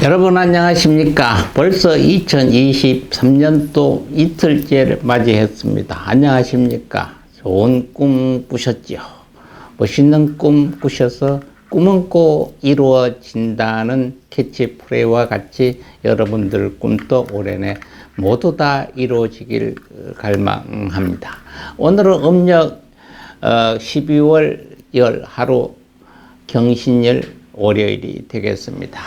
여러분 안녕하십니까? 벌써 2023년도 이틀째를 맞이했습니다. 안녕하십니까? 좋은 꿈 꾸셨지요? 멋있는 꿈 꾸셔서 꿈은 꼭 이루어진다는 캐치프레이와 같이 여러분들 꿈도 올해내 모두 다 이루어지길 갈망합니다. 오늘은 음력 12월 열 하루 경신일 월요일이 되겠습니다.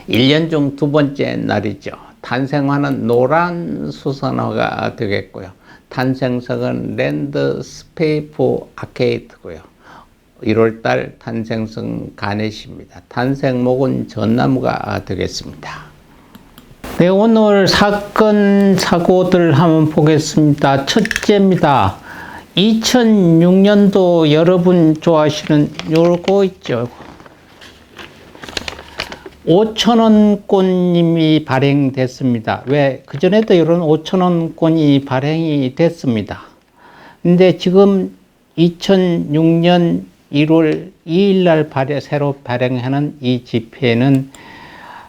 1년 중 두 번째 날이죠. 탄생화는 노란 수선화가 되겠고요. 탄생석은 랜드스페이프 아케이드고요. 1월달 탄생석 가넷입니다. 탄생목은 전나무가 되겠습니다. 네, 오늘 사건 사고들 한번 보겠습니다. 첫째입니다. 2006년도 여러분 좋아하시는 요거 있죠. 5,000원권이 발행됐습니다. 왜? 그전에도 이런 5,000원권이 발행이 됐습니다. 근데 지금 2006년 1월 2일 날 새로 발행하는 이 지폐는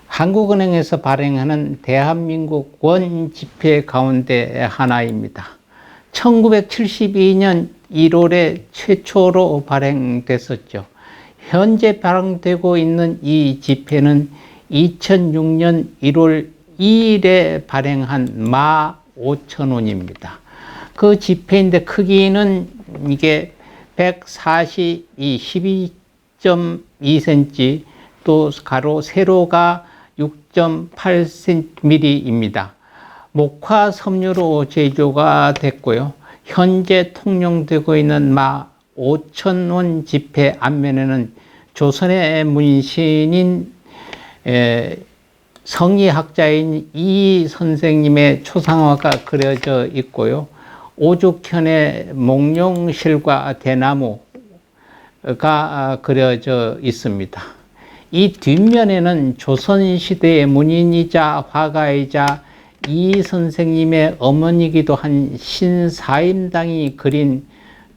한국은행에서 발행하는 대한민국 원 지폐 가운데 하나입니다. 1972년 1월에 최초로 발행됐었죠. 현재 발행되고 있는 이 지폐는 2006년 1월 2일에 발행한 15,000원입니다. 그 지폐인데 크기는 이게 12.2cm, 또 가로 세로가 6.8mm입니다. 목화 섬유로 제조가 됐고요. 현재 통용되고 있는 5,000원 지폐 앞면에는 조선의 문신인 성리학자인 이 선생님의 초상화가 그려져 있고요. 오죽현의 몽룡실과 대나무가 그려져 있습니다. 이 뒷면에는 조선시대의 문인이자 화가이자 이 선생님의 어머니기도 한 신사임당이 그린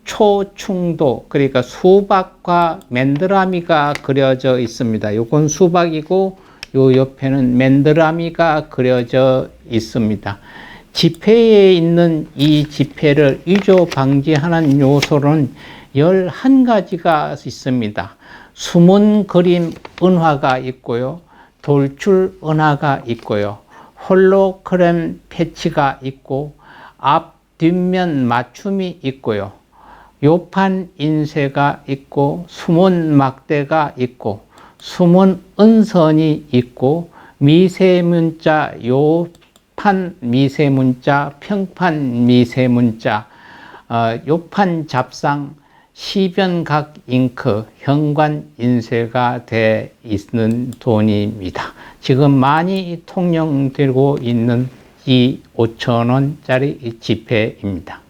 초충도, 그러니까 수박과 맨드라미가 그려져 있습니다. 요건 수박이고 요 옆에는 맨드라미가 그려져 있습니다. 지폐에 있는 이 지폐를 위조 방지하는 요소는 11가지가 있습니다. 숨은 그림 은화가 있고요. 돌출 은화가 있고요. 홀로그램 패치가 있고 앞 뒷면 맞춤이 있고요. 요판 인쇄가 있고 숨은 막대가 있고 숨은 은선이 있고 미세문자, 요판 미세문자, 평판 미세문자, 요판 잡상, 시변각 잉크, 현관 인쇄가 되어 있는 돈입니다. 지금 많이 통용되고 있는 이 5,000원짜리 지폐입니다.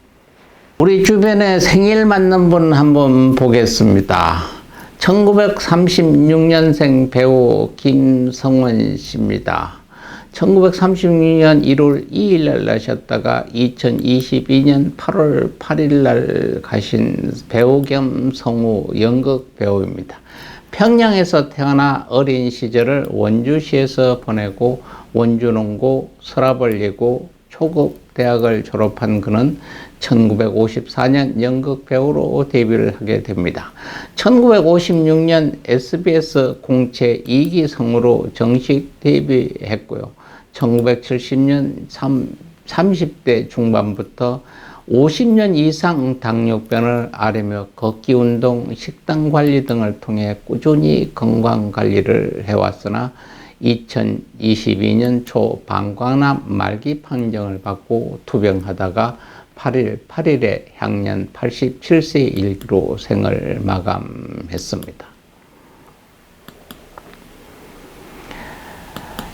우리 주변에 생일 맞는 분 한번 보겠습니다. 1936년생 배우 김성원 씨입니다. 1936년 1월 2일 날 나셨다가 2022년 8월 8일 날 가신 배우 겸 성우 연극 배우입니다. 평양에서 태어나 어린 시절을 원주시에서 보내고 원주농고 서랍을리고 초급 대학을 졸업한 그는 1954년 연극 배우로 데뷔를 하게 됩니다. 1956년 SBS 공채 2기 성우로 정식 데뷔했고요. 1970년 30대 중반부터 50년 이상 당뇨병을 앓으며 걷기 운동, 식단 관리 등을 통해 꾸준히 건강 관리를 해왔으나 2022년 초 방광암 말기 판정을 받고 투병하다가 8일 8일에 향년 87세 일기로 생을 마감했습니다.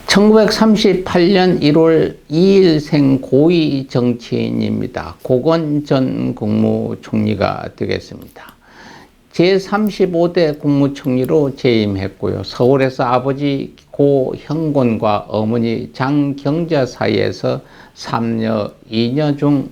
1938년 1월 2일생 고위 정치인입니다. 고건 전 국무총리가 되겠습니다. 제35대 국무총리로 재임했고요. 서울에서 아버지 고 형곤과 어머니 장경자 사이에서 3남 2녀 중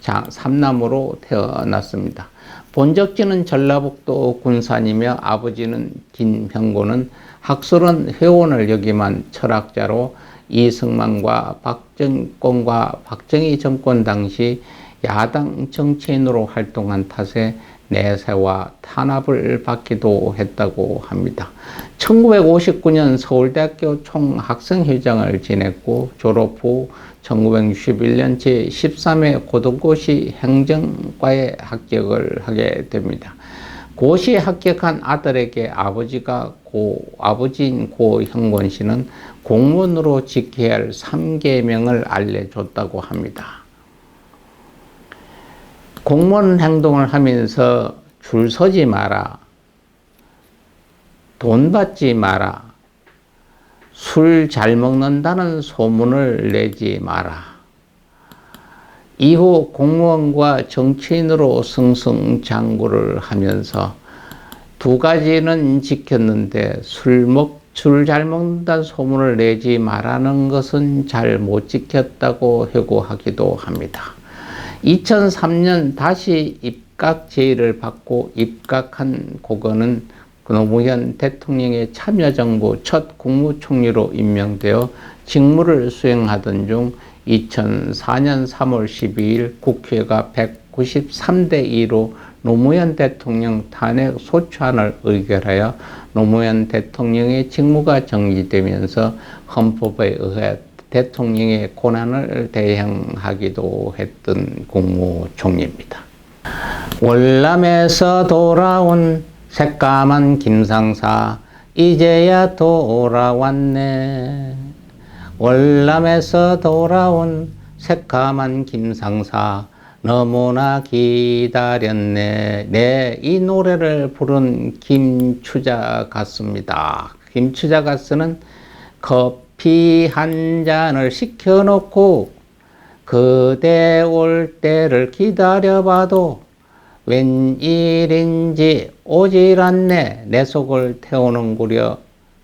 3남으로 태어났습니다. 본적지는 전라북도 군산이며 아버지는 김형고는 학술은 회원을 역임한 철학자로 이승만과 박정권과 박정희 정권 당시 야당 정치인으로 활동한 탓에 내세와 탄압을 받기도 했다고 합니다. 1959년 서울대학교 총학생회장을 지냈고 졸업 후 1961년 제13회 고등고시 행정과에 합격을 하게 됩니다. 고시에 합격한 아들에게 아버지인 고 형권 씨는 공문으로 지켜야 할 3계명을 알려줬다고 합니다. 공무원 행동을 하면서 줄 서지 마라, 돈 받지 마라, 술 잘 먹는다는 소문을 내지 마라. 이후 공무원과 정치인으로 승승장구를 하면서 두 가지는 지켰는데 술 잘 먹는다는 소문을 내지 말라는 것은 잘 못 지켰다고 회고하기도 합니다. 2003년 다시 입각 제의를 받고 입각한 고건은 노무현 대통령의 참여정부 첫 국무총리로 임명되어 직무를 수행하던 중 2004년 3월 12일 국회가 193대 2로 노무현 대통령 탄핵 소추안을 의결하여 노무현 대통령의 직무가 정지되면서 헌법에 의해 대통령의 권한을 대행하기도 했던 국무총리입니다. 월남에서 돌아온 새까만 김상사 이제야 돌아왔네. 월남에서 돌아온 새까만 김상사 너무나 기다렸네. 네, 이 노래를 부른 김추자 가수입니다. 김추자 가수는 커피 한 잔을 시켜놓고 그대 올 때를 기다려봐도 웬일인지 오질 않네. 내 속을 태우는구려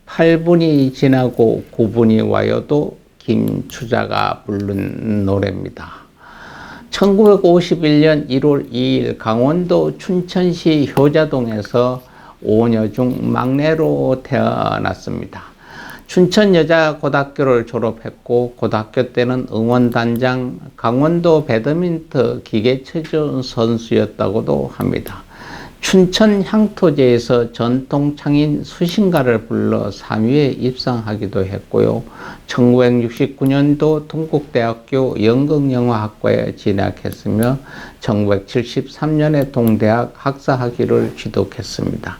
8분이 지나고 9분이 와요도 김추자가 부른 노래입니다. 1951년 1월 2일 강원도 춘천시 효자동에서 5녀 중 막내로 태어났습니다. 춘천여자고등학교를 졸업했고 고등학교 때는 응원단장, 강원도 배드민턴 기계체조 선수였다고도 합니다. 춘천 향토제에서 전통창인 수신가를 불러 3위에 입상하기도 했고요. 1969년도 동국대학교 연극영화학과에 진학했으며 1973년에 동대학 학사학위를 취득했습니다.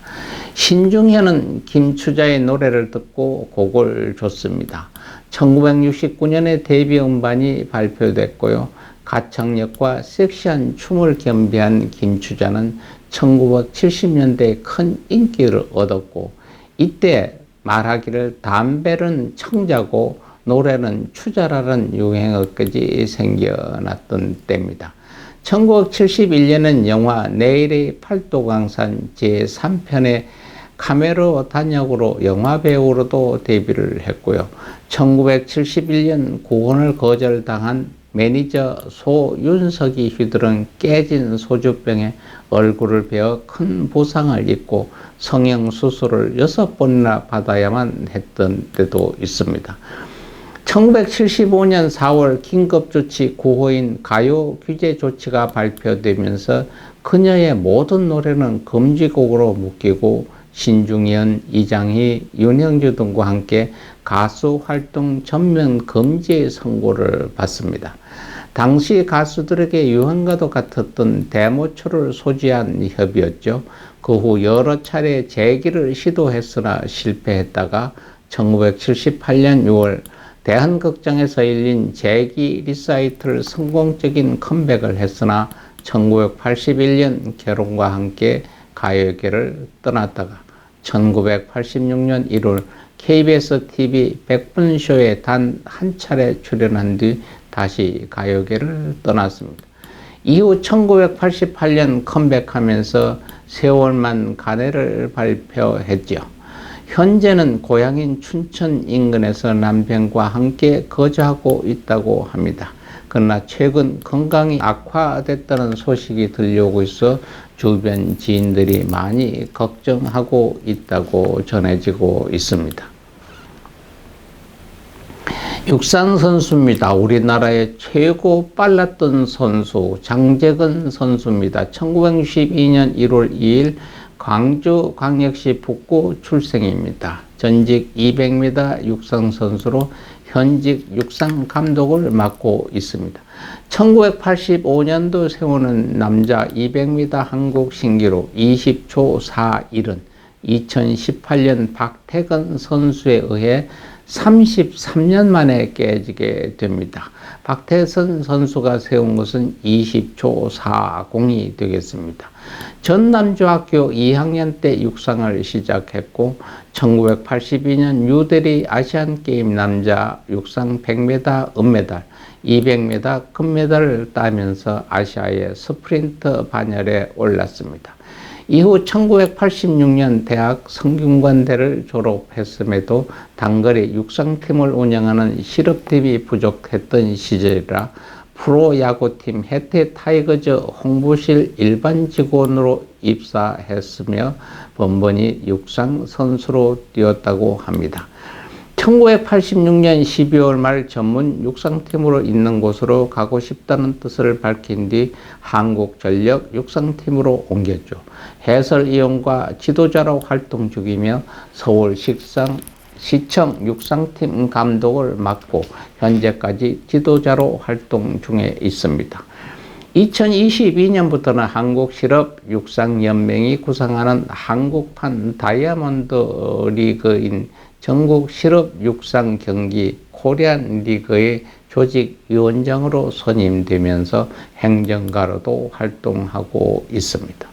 신중현은 김추자의 노래를 듣고 곡을 줬습니다. 1969년에 데뷔 음반이 발표됐고요. 가창력과 섹시한 춤을 겸비한 김추자는 1970년대에 큰 인기를 얻었고 이때 말하기를 담배는 청자고 노래는 추자라는 유행어까지 생겨났던 때입니다. 1971년은 영화 내일의 팔도강산 제3편의 카메로 단역으로 영화배우로도 데뷔를 했고요. 1971년 구원을 거절당한 매니저 소윤석이 휘두른 깨진 소주병에 얼굴을 베어 큰 부상을 입고 성형수술을 6번이나 받아야만 했던 때도 있습니다. 1975년 4월 긴급조치 9호인 가요 규제 조치가 발표되면서 그녀의 모든 노래는 금지곡으로 묶이고 신중현, 이장희, 윤형주 등과 함께 가수 활동 전면 금지 선고를 받습니다. 당시 가수들에게 유행과도 같았던 데모초를 소지한 협의였죠. 그 후 여러 차례 재기를 시도했으나 실패했다가 1978년 6월 대한극장에서 열린 재기 리사이틀 성공적인 컴백을 했으나 1981년 결혼과 함께 가요계를 떠났다가 1986년 1월 KBS TV 100분 쇼에 단 한 차례 출연한 뒤 다시 가요계를 떠났습니다. 이후 1988년 컴백하면서 세월만 가네를 발표했죠. 현재는 고향인 춘천 인근에서 남편과 함께 거주하고 있다고 합니다. 그러나 최근 건강이 악화됐다는 소식이 들려오고 있어 주변 지인들이 많이 걱정하고 있다고 전해지고 있습니다. 육상 선수입니다. 우리나라의 최고 빨랐던 선수 장재근 선수입니다. 1962년 1월 2일 광주광역시 북구 출생입니다. 전직 200m 육상 선수로 현직 육상 감독을 맡고 있습니다. 1985년도 세우는 남자 200m 한국 신기록 20초 41은 2018년 박태근 선수에 의해 33년 만에 깨지게 됩니다. 박태근 선수가 세운 것은 20초 40이 되겠습니다. 전남중학교 2학년 때 육상을 시작했고 1982년 뉴델리 아시안게임 남자 육상 100m 은메달, 200m 금메달을 따면서 아시아의 스프린터 반열에 올랐습니다. 이후 1986년 대학 성균관대를 졸업했음에도 단거리 육상팀을 운영하는 실업팀이 부족했던 시절이라 프로야구팀 해태 타이거즈 홍보실 일반 직원으로 입사했으며 번번이 육상 선수로 뛰었다고 합니다. 1986년 12월 말 전문 육상팀으로 있는 곳으로 가고 싶다는 뜻을 밝힌 뒤 한국전력 육상팀으로 옮겼죠. 해설위원과 지도자로 활동 중이며 서울시청 육상팀 감독을 맡고 현재까지 지도자로 활동 중에 있습니다. 2022년부터는 한국실업육상연맹이 구상하는 한국판 다이아몬드 리그인 전국 실업 육상 경기 코리안 리그의 조직위원장으로 선임되면서 행정가로도 활동하고 있습니다.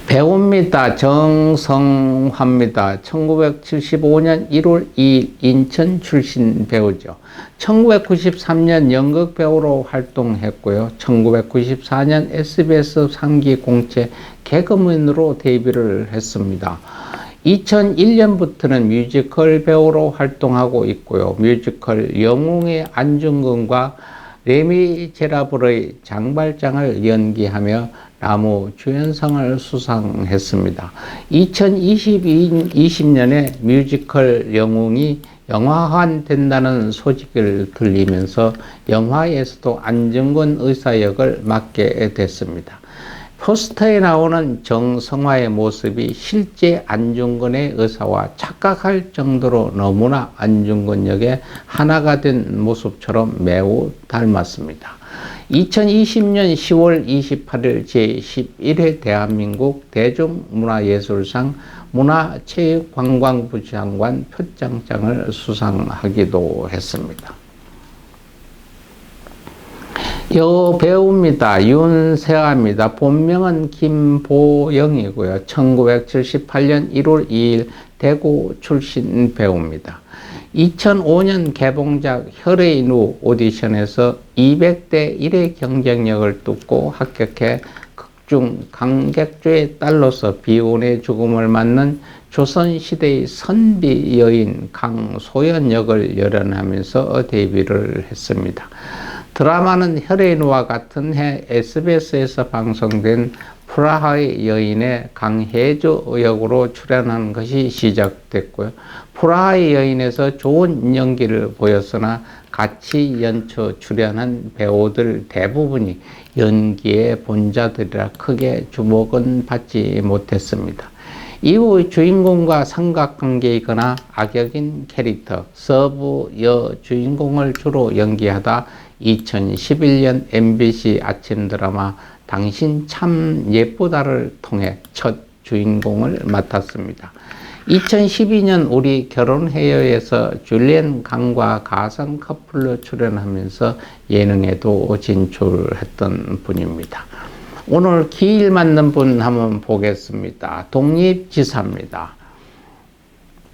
배우입니다. 정성화입니다. 1975년 1월 2일 인천 출신 배우죠. 1993년 연극 배우로 활동했고요. 1994년 SBS 3기 공채 개그맨으로 데뷔를 했습니다. 2001년부터는 뮤지컬 배우로 활동하고 있고요. 뮤지컬 영웅의 안중근과 레미제라블의 장발장을 연기하며 나무 주연상을 수상했습니다. 2020년에 뮤지컬 영웅이 영화화 된다는 소식을 들리면서 영화에서도 안중근 의사 역을 맡게 됐습니다. 포스터에 나오는 정성화의 모습이 실제 안중근의 의사와 착각할 정도로 너무나 안중근 역에 하나가 된 모습처럼 매우 닮았습니다. 2020년 10월 28일 제11회 대한민국 대중문화예술상 문화체육관광부 장관 표창장을 수상하기도 했습니다. 여배우입니다. 윤세아입니다. 본명은 김보영이고요. 1978년 1월 2일 대구 출신 배우입니다. 2005년 개봉작 혈의 누 오디션에서 200대 1의 경쟁력을 뚫고 합격해 극중 강객조의 딸로서 비운의 죽음을 맞는 조선시대의 선비 여인 강소연 역을 열연하면서 데뷔를 했습니다. 드라마는 혈의 누와 같은 해 SBS에서 방송된 프라하의 여인의 강혜주 역으로 출연한 것이 시작됐고요. 프라하의 여인에서 좋은 연기를 보였으나 같이 연초 출연한 배우들 대부분이 연기의 본자들이라 크게 주목은 받지 못했습니다. 이후 주인공과 삼각관계이거나 악역인 캐릭터, 서브 여주인공을 주로 연기하다 2011년 MBC 아침 드라마 당신 참 예쁘다를 통해 첫 주인공을 맡았습니다. 2012년 우리 결혼해요에서 줄리엔 강과 가상 커플로 출연하면서 예능에도 진출했던 분입니다. 오늘 기일 맞는 분 한번 보겠습니다. 독립지사입니다.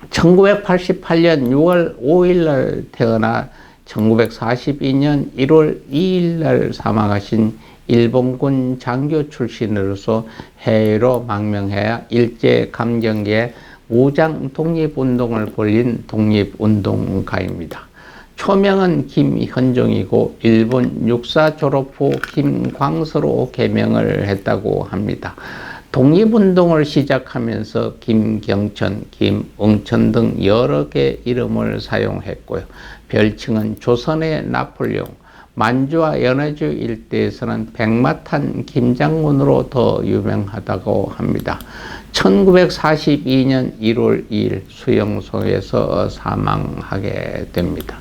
1988년 6월 5일 날 태어나 1942년 1월 2일 날 사망하신 일본군 장교 출신으로서 해외로 망명해 일제감경기에 무장 독립운동을 벌인 독립운동가입니다. 초명은 김현종이고 일본 육사 졸업 후 김광서로 개명을 했다고 합니다. 독립운동을 시작하면서 김경천, 김응천 등 여러 개 이름을 사용했고요. 별칭은 조선의 나폴레옹, 만주와 연해주 일대에서는 백마탄 김장군으로 더 유명하다고 합니다. 1942년 1월 2일 수용소에서 사망하게 됩니다.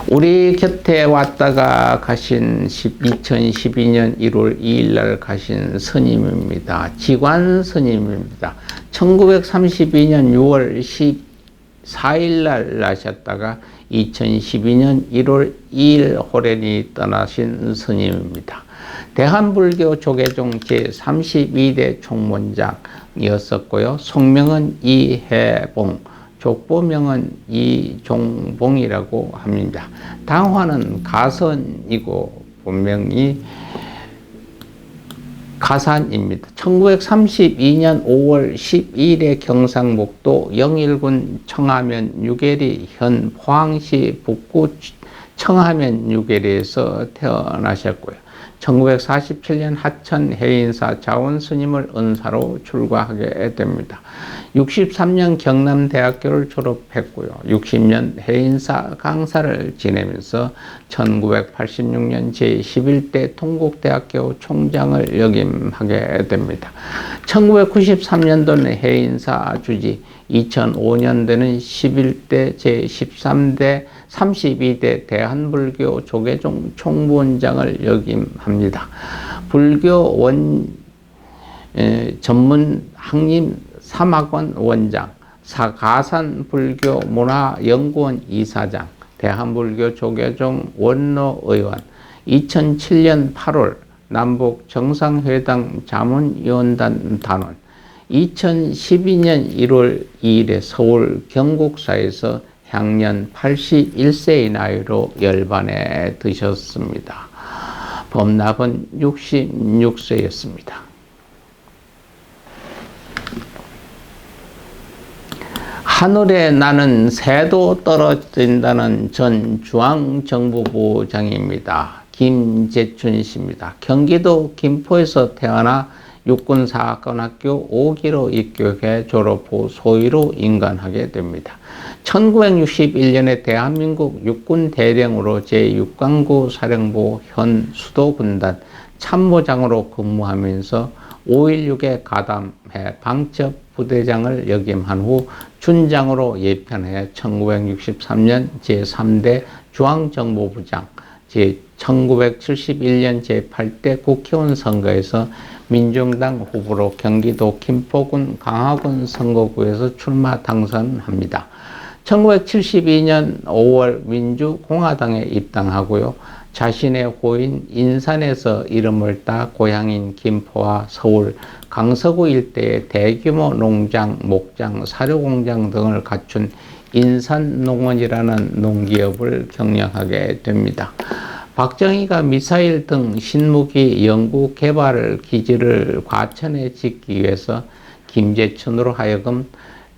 우리 곁에 왔다가 가신 2012년 1월 2일 날 가신 스님입니다. 지관 스님입니다. 1932년 6월 14일 날 나셨다가 2012년 1월 2일 호련히 떠나신 스님입니다. 대한불교 조계종 제32대 총문장이었었고요. 속명은 이해봉, 족보명은 이종봉이라고 합니다. 당화는 가선이고 본명이 가산입니다. 1932년 5월 12일에 경상북도 영일군 청하면 유계리 현 포항시 북구 청하면 유계리에서 태어나셨고요. 1947년 하천 해인사 자원스님을 은사로 출가하게 됩니다. 63년 경남대학교를 졸업했고요. 60년 해인사 강사를 지내면서 1986년 제11대 통곡대학교 총장을 역임하게 됩니다. 1993년도는 해인사 주지, 2005년도는 11대 제13대 32대 대한불교 조계종 총무원장을 역임합니다. 불교 전문 학림 사막원 원장, 가산불교문화연구원 이사장, 대한불교 조계종 원로의원, 2007년 8월 남북 정상회담 자문위원단 단원, 2012년 1월 2일에 서울 경국사에서 향년 81세의 나이로 열반에 드셨습니다. 범납은 66세였습니다. 하늘에 나는 새도 떨어진다는 전 중앙정보부장입니다. 김재춘 씨입니다. 경기도 김포에서 태어나 육군사관학교 5기로 입교해 졸업 후 소위로 임관하게 됩니다. 1961년에 대한민국 육군대령으로 제6강구 사령부 현 수도군단 참모장으로 근무하면서 5.16에 가담해 방첩부대장을 역임한 후 준장으로 예편해 1963년 제3대 중앙정보부장, 1971년 제8대 국회의원 선거에서 민중당 후보로 경기도 김포군 강화군 선거구에서 출마 당선합니다. 1972년 5월 민주공화당에 입당하고요. 자신의 호인 인산에서 이름을 따 고향인 김포와 서울 강서구 일대의 대규모 농장, 목장, 사료공장 등을 갖춘 인산농원이라는 농기업을 경영하게 됩니다. 박정희가 미사일 등 신무기 연구 개발 기지를 과천에 짓기 위해서 김재춘으로 하여금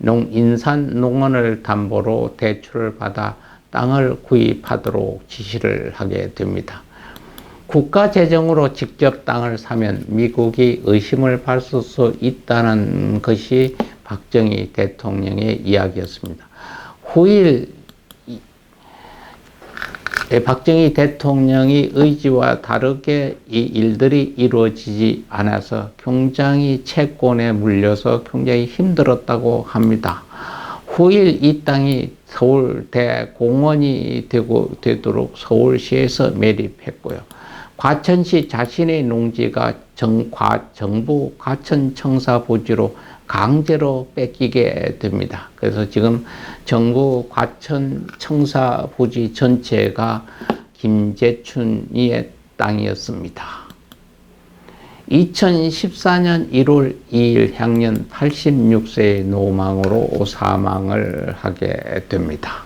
인산농원을 담보로 대출을 받아 땅을 구입하도록 지시를 하게 됩니다. 국가재정으로 직접 땅을 사면 미국이 의심을 받을 수 있다는 것이 박정희 대통령의 이야기였습니다. 후일 박정희 대통령의 의지와 다르게 이 일들이 이루어지지 않아서 굉장히 채권에 물려서 굉장히 힘들었다고 합니다. 후일 이 땅이 서울대 공원이 되도록 서울시에서 매립했고요. 과천시 자신의 농지가 정부 과천청사부지로 강제로 뺏기게 됩니다. 그래서 지금 정부 과천청사부지 전체가 김재춘의 땅이었습니다. 2014년 1월 2일 향년 86세의 노망으로 사망을 하게 됩니다.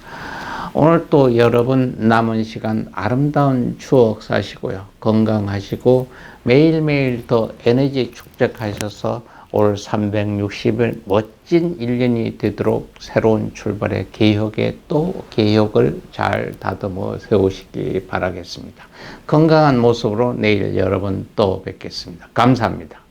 오늘 또 여러분 남은 시간 아름다운 추억 사시고요. 건강하시고 매일매일 더 에너지 축적하셔서 올 360일 멋진 1년이 되도록 새로운 출발의 개혁에 또 개혁을 잘 다듬어 세우시기 바라겠습니다. 건강한 모습으로 내일 여러분 또 뵙겠습니다. 감사합니다.